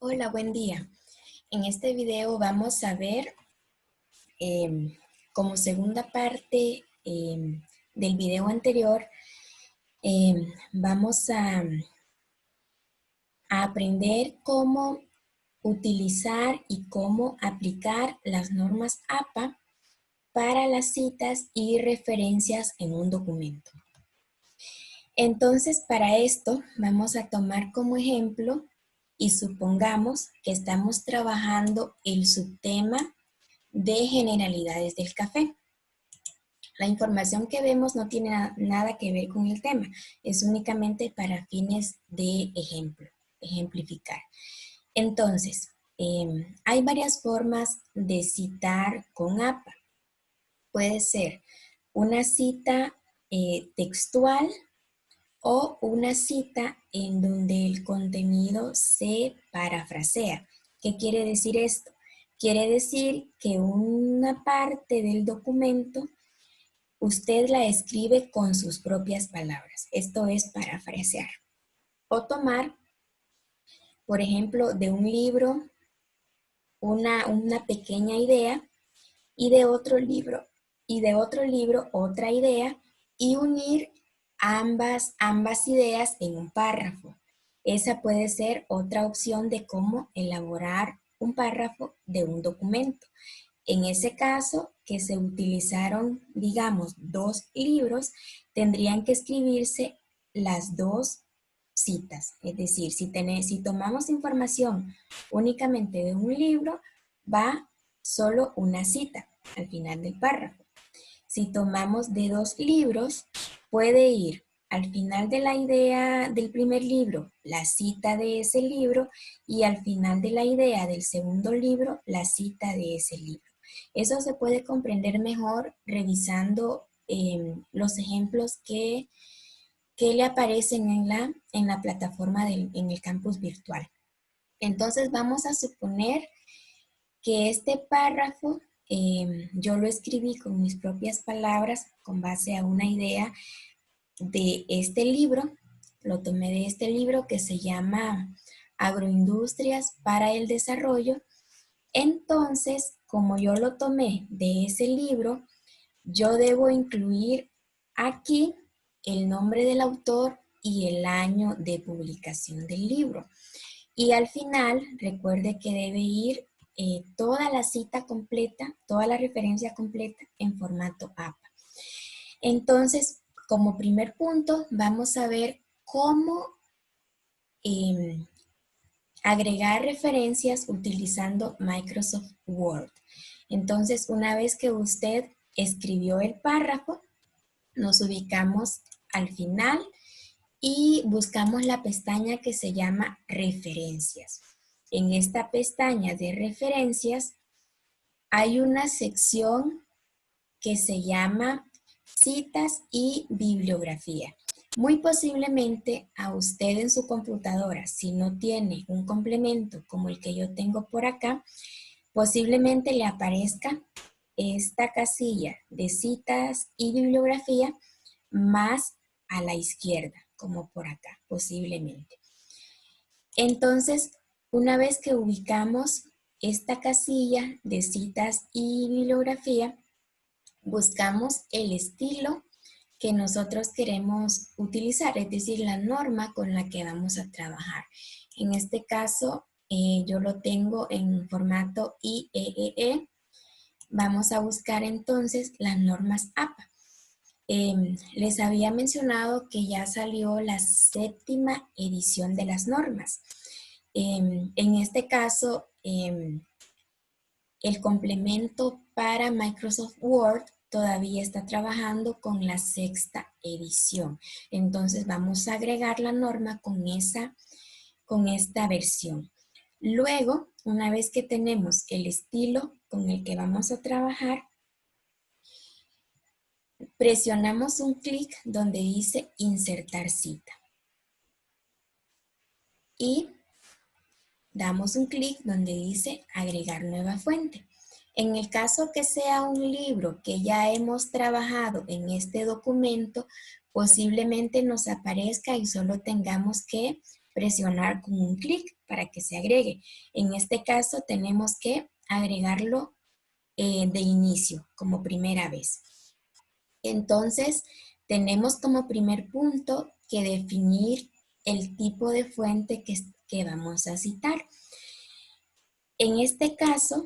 Hola, buen día. En este video vamos a ver como segunda parte del video anterior, vamos a aprender cómo utilizar y cómo aplicar las normas APA para las citas y referencias en un documento. Entonces, para esto vamos a tomar como ejemplo y supongamos que estamos trabajando el subtema de generalidades del café. La información que vemos no tiene nada que ver con el tema, es únicamente para fines de ejemplificar. Entonces, hay varias formas de citar con APA. Puede ser una cita textual o una cita en donde el contenido se parafrasea. ¿Qué quiere decir esto? Quiere decir que una parte del documento usted la escribe con sus propias palabras. Esto es parafrasear. O tomar, por ejemplo, de un libro una pequeña idea y de otro libro otra idea y unir ambas ideas en un párrafo. Esa puede ser otra opción de cómo elaborar un párrafo de un documento. En ese caso, que se utilizaron, digamos, 2 libros, tendrían que escribirse las 2 citas. Es decir, si tomamos información únicamente de un libro, va solo una cita al final del párrafo. Si tomamos de 2 libros, puede ir al final de la idea del primer libro, la cita de ese libro, y al final de la idea del segundo libro, la cita de ese libro. Eso se puede comprender mejor revisando los ejemplos que le aparecen en la plataforma en el campus virtual. Entonces vamos a suponer que este párrafo yo lo escribí con mis propias palabras con base a una idea de este libro. Lo tomé de este libro que se llama Agroindustrias para el Desarrollo. Entonces, como yo lo tomé de ese libro, yo debo incluir aquí el nombre del autor y el año de publicación del libro. Y al final, recuerde que debe ir toda la cita completa, toda la referencia completa en formato APA. Entonces, como primer punto, vamos a ver cómo agregar referencias utilizando Microsoft Word. Entonces, una vez que usted escribió el párrafo, nos ubicamos al final y buscamos la pestaña que se llama Referencias. En esta pestaña de Referencias hay una sección que se llama Citas y Bibliografía. Muy posiblemente a usted en su computadora, si no tiene un complemento como el que yo tengo por acá, posiblemente le aparezca esta casilla de citas y bibliografía más a la izquierda, como por acá, posiblemente. Entonces, una vez que ubicamos esta casilla de citas y bibliografía, buscamos el estilo que nosotros queremos utilizar, es decir, la norma con la que vamos a trabajar. En este caso, yo lo tengo en formato IEEE. Vamos a buscar entonces las normas APA. Les había mencionado que ya salió la 7ª edición de las normas. En este caso, el complemento para Microsoft Word todavía está trabajando con la 6ª edición. Entonces vamos a agregar la norma con esta versión. Luego, una vez que tenemos el estilo con el que vamos a trabajar, presionamos un clic donde dice insertar cita. Y damos un clic donde dice agregar nueva fuente. En el caso que sea un libro que ya hemos trabajado en este documento, posiblemente nos aparezca y solo tengamos que presionar con un clic para que se agregue. En este caso tenemos que agregarlo de inicio, como primera vez. Entonces, tenemos como primer punto que definir el tipo de fuente que vamos a citar. En este caso,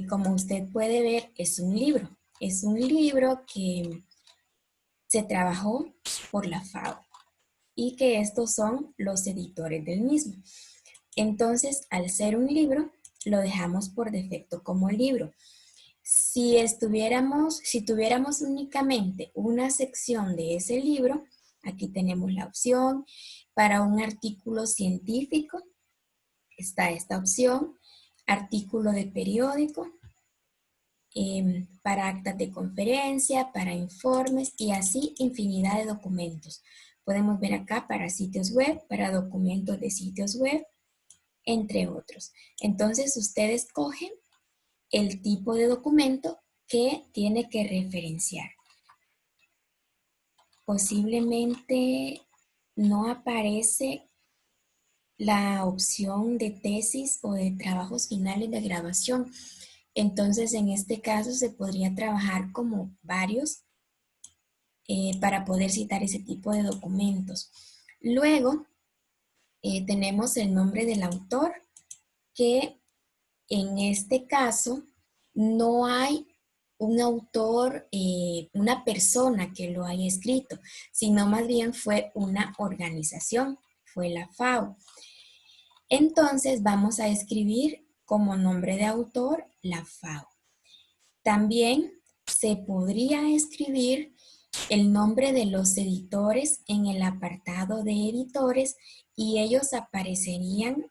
como usted puede ver, es un libro. Es un libro que se trabajó por la FAO y que estos son los editores del mismo. Entonces, al ser un libro, lo dejamos por defecto como libro. Si tuviéramos únicamente una sección de ese libro, aquí tenemos la opción. Para un artículo científico está esta opción, artículo de periódico, para actas de conferencia, para informes y así infinidad de documentos. Podemos ver acá para sitios web, para documentos de sitios web, entre otros. Entonces ustedes cogen el tipo de documento que tiene que referenciar. Posiblemente no aparece la opción de tesis o de trabajos finales de graduación. Entonces, en este caso se podría trabajar como varios para poder citar ese tipo de documentos. Luego, tenemos el nombre del autor, que en este caso no hay un autor, una persona que lo haya escrito, sino más bien fue una organización, fue la FAO. Entonces vamos a escribir como nombre de autor la FAO. También se podría escribir el nombre de los editores en el apartado de editores y ellos aparecerían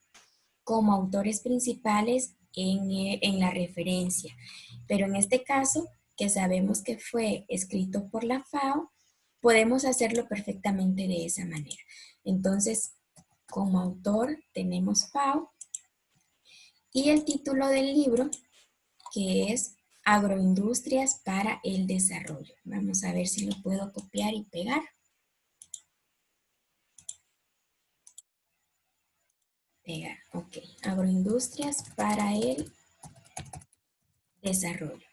como autores principales en la referencia. Pero en este caso, que sabemos que fue escrito por la FAO, podemos hacerlo perfectamente de esa manera. Entonces, como autor tenemos FAO y el título del libro, que es Agroindustrias para el Desarrollo. Vamos a ver si lo puedo copiar y pegar. Pegar, ok. Agroindustrias para el desarrollo.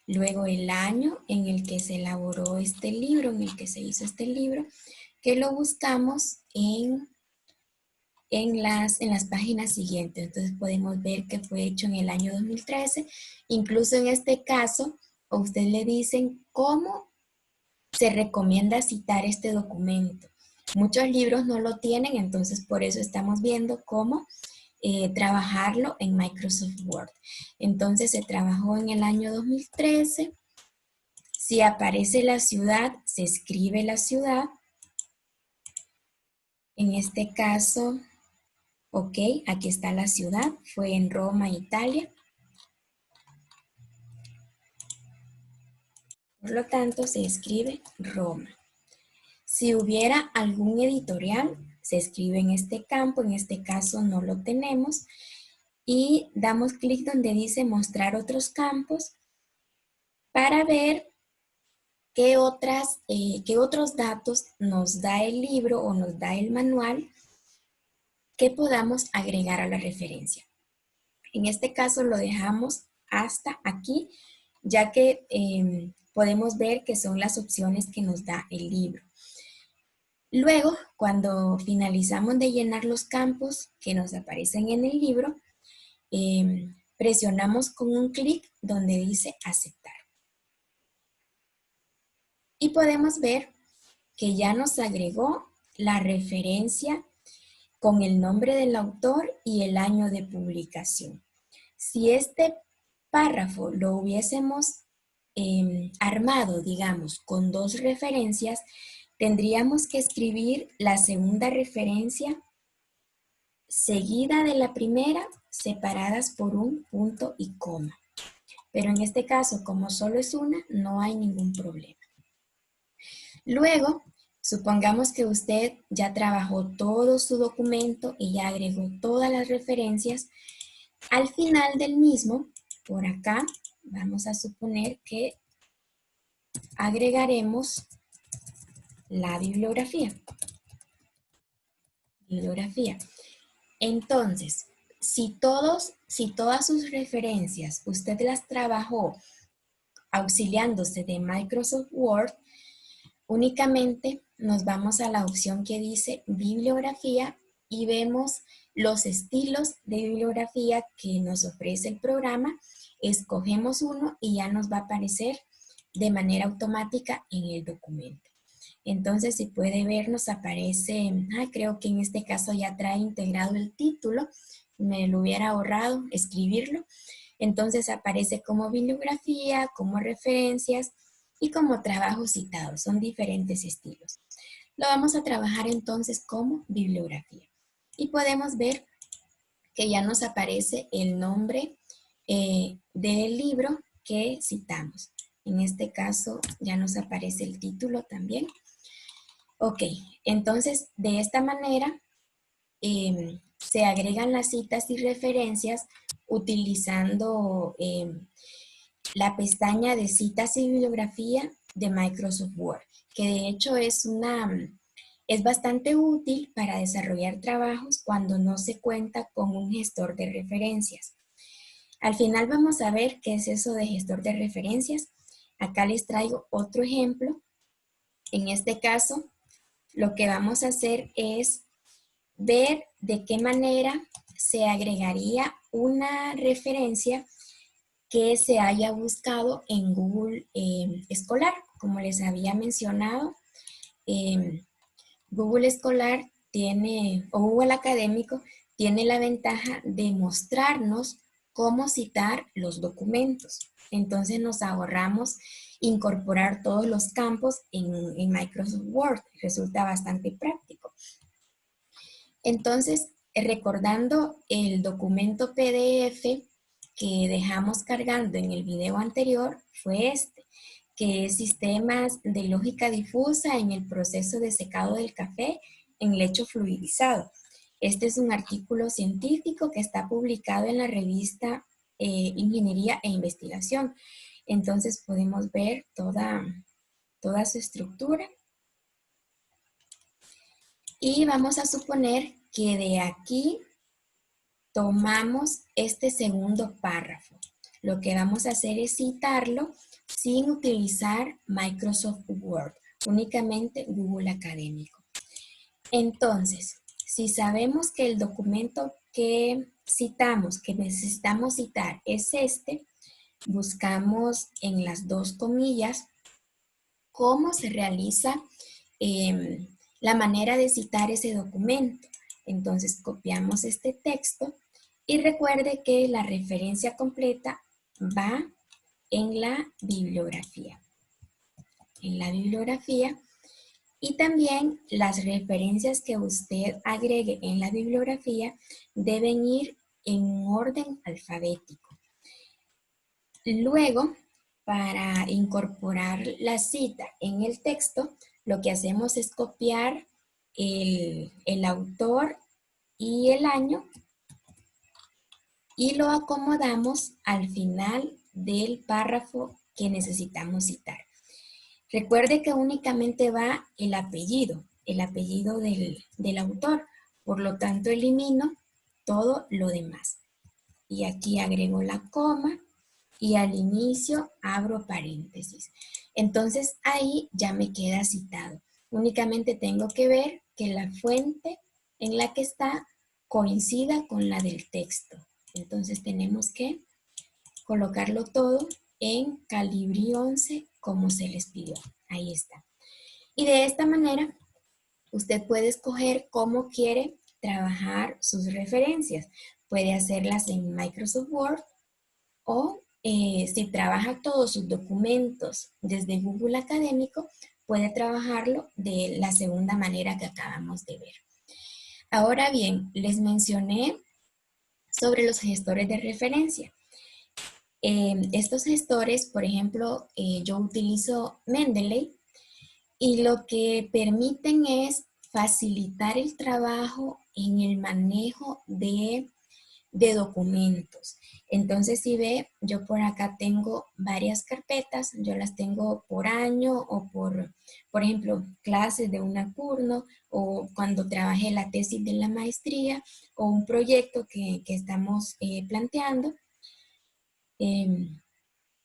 Luego el año en el que se elaboró este libro, en el que se hizo este libro, que lo buscamos en las páginas siguientes. Entonces podemos ver que fue hecho en el año 2013. Incluso en este caso, a usted le dicen cómo se recomienda citar este documento. Muchos libros no lo tienen, entonces por eso estamos viendo cómo trabajarlo en Microsoft Word. Entonces se trabajó en el año 2013. Si aparece la ciudad, se escribe la ciudad. En este caso, ok, aquí está la ciudad, fue en Roma, Italia. Por lo tanto, se escribe Roma. Si hubiera algún editorial, se escribe en este campo, en este caso no lo tenemos, y damos clic donde dice mostrar otros campos para ver qué otros datos nos da el libro o nos da el manual que podamos agregar a la referencia. En este caso lo dejamos hasta aquí, ya que podemos ver que son las opciones que nos da el libro. Luego, cuando finalizamos de llenar los campos que nos aparecen en el libro, presionamos con un clic donde dice aceptar. Y podemos ver que ya nos agregó la referencia con el nombre del autor y el año de publicación. Si este párrafo lo hubiésemos armado, digamos, con dos referencias, tendríamos que escribir la segunda referencia seguida de la primera, separadas por un punto y coma. Pero en este caso, como solo es una, no hay ningún problema. Luego, supongamos que usted ya trabajó todo su documento y ya agregó todas las referencias. Al final del mismo, por acá, vamos a suponer que agregaremos la bibliografía. Bibliografía. Entonces, si todas sus referencias usted las trabajó auxiliándose de Microsoft Word, únicamente nos vamos a la opción que dice bibliografía y vemos los estilos de bibliografía que nos ofrece el programa. Escogemos uno y ya nos va a aparecer de manera automática en el documento. Entonces, si puede ver, nos aparece, creo que en este caso ya trae integrado el título, me lo hubiera ahorrado escribirlo. Entonces aparece como bibliografía, como referencias y como trabajos citados. Son diferentes estilos. Lo vamos a trabajar entonces como bibliografía. Y podemos ver que ya nos aparece el nombre del libro que citamos. En este caso ya nos aparece el título también. Ok, entonces de esta manera se agregan las citas y referencias utilizando la pestaña de citas y bibliografía de Microsoft Word, que de hecho es bastante útil para desarrollar trabajos cuando no se cuenta con un gestor de referencias. Al final vamos a ver qué es eso de gestor de referencias. Acá les traigo otro ejemplo. En este caso, lo que vamos a hacer es ver de qué manera se agregaría una referencia que se haya buscado en Google Escolar. Como les había mencionado, Google Escolar tiene, o Google Académico, tiene la ventaja de mostrarnos cómo citar los documentos. Entonces nos ahorramos incorporar todos los campos en Microsoft Word. Resulta bastante práctico. Entonces, recordando el documento PDF que dejamos cargando en el video anterior, fue este, que es sistemas de lógica difusa en el proceso de secado del café en lecho fluidizado. Este es un artículo científico que está publicado en la revista Ingeniería e Investigación. Entonces podemos ver toda su estructura. Y vamos a suponer que de aquí tomamos este segundo párrafo. Lo que vamos a hacer es citarlo sin utilizar Microsoft Word, únicamente Google Académico. Entonces, si sabemos que el documento que citamos, que necesitamos citar es este, buscamos en las dos comillas cómo se realiza la manera de citar ese documento. Entonces copiamos este texto y recuerde que la referencia completa va en la bibliografía. En la bibliografía, y también las referencias que usted agregue en la bibliografía deben ir en orden alfabético. Luego, para incorporar la cita en el texto, lo que hacemos es copiar el autor y el año y lo acomodamos al final del párrafo que necesitamos citar. Recuerde que únicamente va el apellido del autor, por lo tanto elimino todo lo demás. Y aquí agrego la coma y al inicio abro paréntesis. Entonces ahí ya me queda citado. Únicamente tengo que ver que la fuente en la que está coincida con la del texto. Entonces tenemos que colocarlo todo en Calibri 11 como se les pidió. Ahí está. Y de esta manera usted puede escoger cómo quiere trabajar sus referencias. Puede hacerlas en Microsoft Word o si trabaja todos sus documentos desde Google Académico, puede trabajarlo de la segunda manera que acabamos de ver. Ahora bien, les mencioné sobre los gestores de referencia. Estos gestores, por ejemplo, yo utilizo Mendeley y lo que permiten es facilitar el trabajo en el manejo de de documentos. Entonces, si ve, yo por acá tengo varias carpetas, yo las tengo por año o por ejemplo, clases de una curno o cuando trabajé la tesis de la maestría o un proyecto que estamos planteando.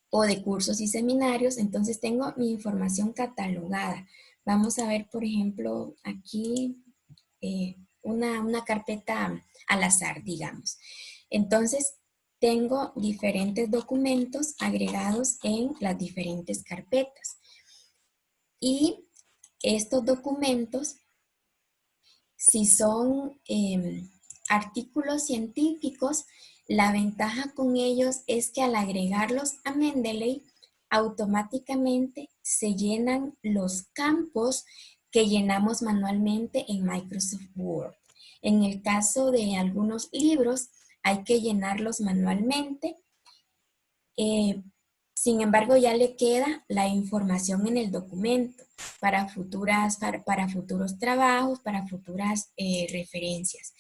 O de cursos y seminarios, entonces tengo mi información catalogada. Vamos a ver, por ejemplo, aquí una carpeta al azar, digamos. Entonces, tengo diferentes documentos agregados en las diferentes carpetas. Y estos documentos, si son artículos científicos, la ventaja con ellos es que al agregarlos a Mendeley, automáticamente se llenan los campos que llenamos manualmente en Microsoft Word. En el caso de algunos libros, hay que llenarlos manualmente. Sin embargo, ya le queda la información en el documento para futuros trabajos, para futuras referencias.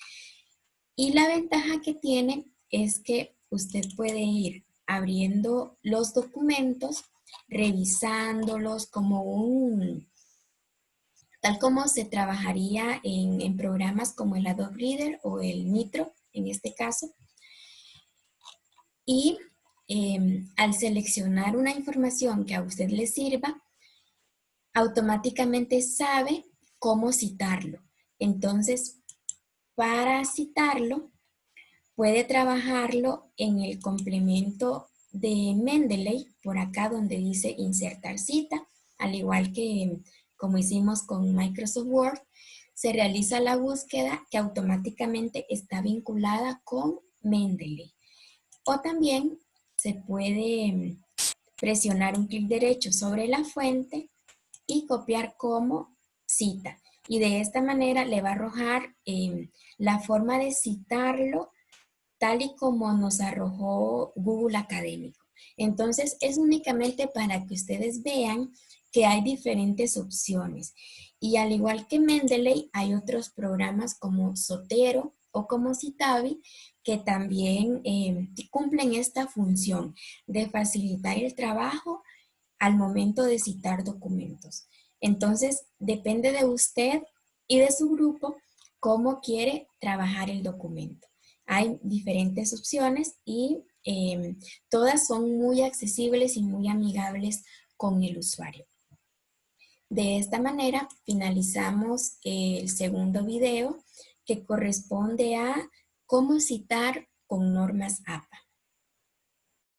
Y la ventaja que tiene es que usted puede ir abriendo los documentos, revisándolos tal como se trabajaría en programas como el Adobe Reader o el Nitro, en este caso. Y al seleccionar una información que a usted le sirva, automáticamente sabe cómo citarlo. Entonces, para citarlo, puede trabajarlo en el complemento de Mendeley, por acá donde dice insertar cita, al igual que como hicimos con Microsoft Word, se realiza la búsqueda que automáticamente está vinculada con Mendeley. O también se puede presionar un clic derecho sobre la fuente y copiar como cita. Y de esta manera le va a arrojar la forma de citarlo tal y como nos arrojó Google Académico. Entonces es únicamente para que ustedes vean que hay diferentes opciones. Y al igual que Mendeley, hay otros programas como Zotero o como Citavi que también cumplen esta función de facilitar el trabajo al momento de citar documentos. Entonces, depende de usted y de su grupo cómo quiere trabajar el documento. Hay diferentes opciones y todas son muy accesibles y muy amigables con el usuario. De esta manera finalizamos el segundo video que corresponde a cómo citar con normas APA.